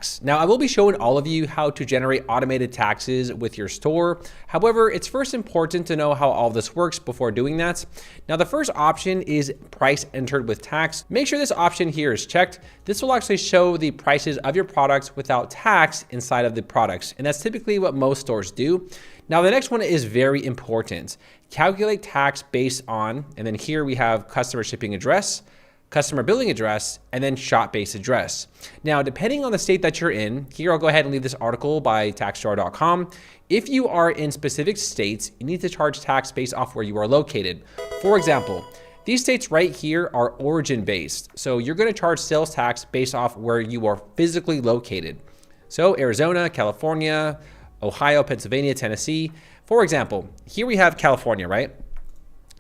tax. Now, I will be showing all of you how to generate automated taxes with your store. However, it's first important to know how all this works before doing that. Now, the first option is price entered with tax. Make sure this option here is checked. This will actually show the prices of your products without tax inside of the products. And that's typically what most stores do. Now, the next one is very important. Calculate tax based on, and then here we have customer shipping address, customer billing address, and then shop-based address. Now, depending on the state that you're in, here I'll go ahead and leave this article by taxjar.com. If you are in specific states, you need to charge tax based off where you are located. For example, these states right here are origin-based. So you're gonna charge sales tax based off where you are physically located. So Arizona, California, Ohio, Pennsylvania, Tennessee. For example, here we have California, right?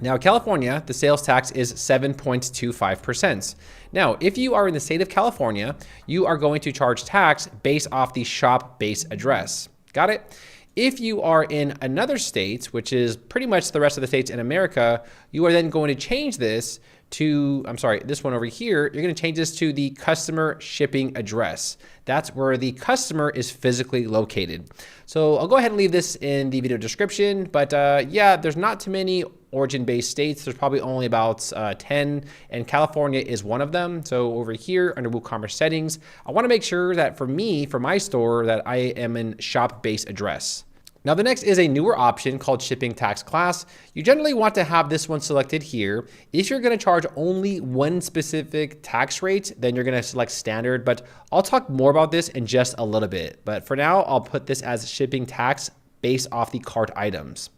Now, California, the sales tax is 7.25%. Now, if you are in the state of California, you are going to charge tax based off the shop-based address. Got it? If you are in another state, which is pretty much the rest of the states in America, you are then going to change this to, this one over here, you're going to change this to the customer shipping address. That's where the customer is physically located. So I'll go ahead and leave this in the video description, but yeah, there's not too many origin-based states. There's probably only about 10, and California is one of them. So over here under WooCommerce settings, I want to make sure that for me, for my store, that I am in shop-based address. Now, the next is a newer option called shipping tax class. You generally want to have this one selected here. If you're going to charge only one specific tax rate, then you're going to select standard, but I'll talk more about this in just a little bit. But for now, I'll put this as shipping tax based off the cart items.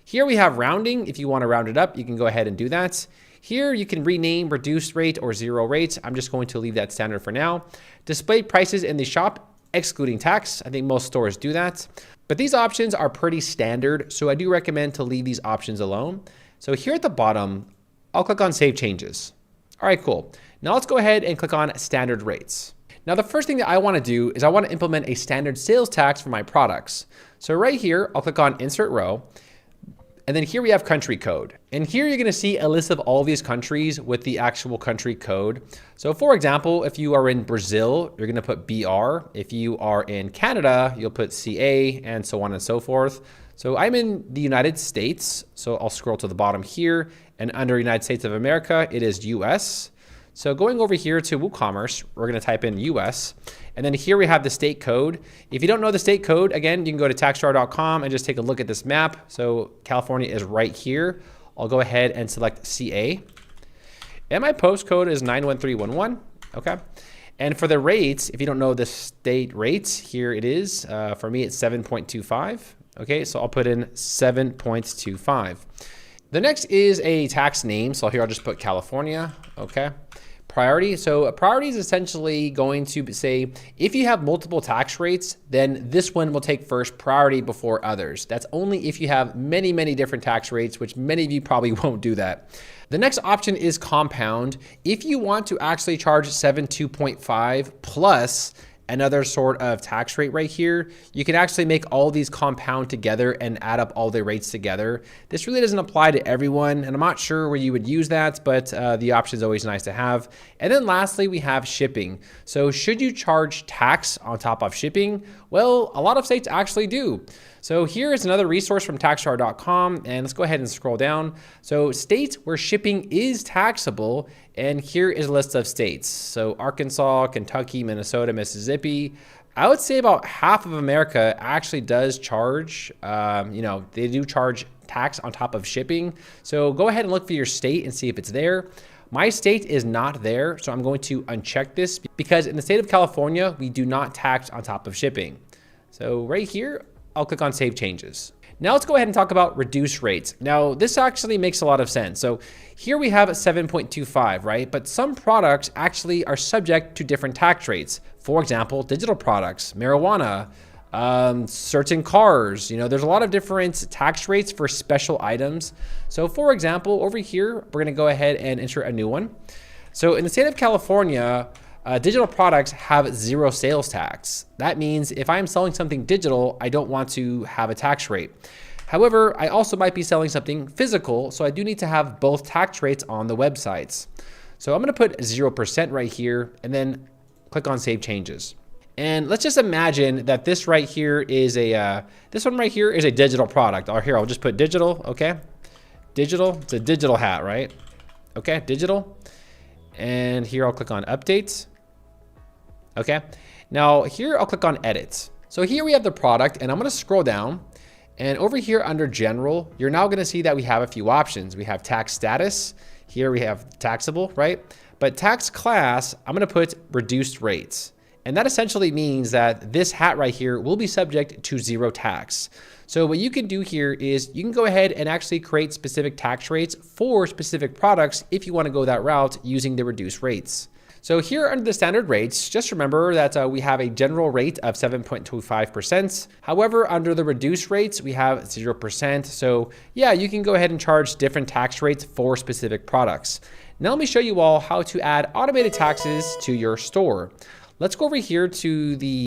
Here we have rounding. If you want to round it up, you can go ahead and do that. Here you can rename reduced rate or zero rates. I'm just going to leave that standard for now. Display prices in the shop, excluding tax. I think most stores do that. But these options are pretty standard, so I do recommend to leave these options alone. So here at the bottom, I'll click on Save Changes. All right, cool. Now let's go ahead and click on Standard Rates. Now the first thing that I want to do is I want to implement a standard sales tax for my products. So right here, I'll click on Insert Row. And then here we have country code. And here you're gonna see a list of all these countries with the actual country code. So for example, if you are in Brazil, you're gonna put BR. If you are in Canada, you'll put CA, and so on and so forth. So I'm in the United States, so I'll scroll to the bottom here, and under United States of America, it is US. So going over here to WooCommerce, we're gonna type in US, and then here we have the state code. If you don't know the state code, again, you can go to taxjar.com and just take a look at this map. So California is right here. I'll go ahead and select CA. And my postcode is 91311, okay? And for the rates, if you don't know the state rates, here it is. For me, it's 7.25, okay? So I'll put in 7.25. The next is a tax name. So here I'll just put California, okay? Priority. So a priority is essentially going to say, if you have multiple tax rates, then this one will take first priority before others. That's only if you have many, many different tax rates, which many of you probably won't do that. The next option is compound. If you want to actually charge 7.25 plus another sort of tax rate right here, you can actually make all these compound together and add up all the rates together. This really doesn't apply to everyone, and I'm not sure where you would use that, but the option is always nice to have. And then lastly, we have shipping. So should you charge tax on top of shipping? Well, a lot of states actually do. So here is another resource from taxjar.com, and let's go ahead and scroll down. So states where shipping is taxable, and here is a list of states. So Arkansas, Kentucky, Minnesota, Mississippi. I would say about half of America actually does charge, they do charge tax on top of shipping. So go ahead and look for your state and see if it's there. My state is not there, so I'm going to uncheck this because in the state of California, we do not tax on top of shipping. So right here, I'll click on Save Changes. Now let's go ahead and talk about reduced rates. Now this actually makes a lot of sense. So here we have a 7.25, right? But some products actually are subject to different tax rates. For example, digital products, marijuana, certain cars, there's a lot of different tax rates for special items. So for example, over here, we're gonna go ahead and insert a new one. So in the state of California, digital products have zero sales tax. That means if I'm selling something digital, I don't want to have a tax rate. However, I also might be selling something physical, so I do need to have both tax rates on the websites. So I'm gonna put 0% right here and then click on Save Changes. And let's just imagine that this right here is this one right here is a digital product. Or here, I'll just put digital, okay? Digital, it's a digital hat, right? Okay, digital. And here I'll click on updates. Okay, now here I'll click on edits. So here we have the product, and I'm gonna scroll down. And over here under general, you're now gonna see that we have a few options. We have tax status. Here we have taxable, right? But tax class, I'm gonna put reduced rates. And that essentially means that this hat right here will be subject to 0 tax. So what you can do here is you can go ahead and actually create specific tax rates for specific products if you want to go that route using the reduced rates. So here under the standard rates, just remember that we have a general rate of 7.25%. However, under the reduced rates, we have 0%. So yeah, you can go ahead and charge different tax rates for specific products. Now let me show you all how to add automated taxes to your store. Let's go over here to the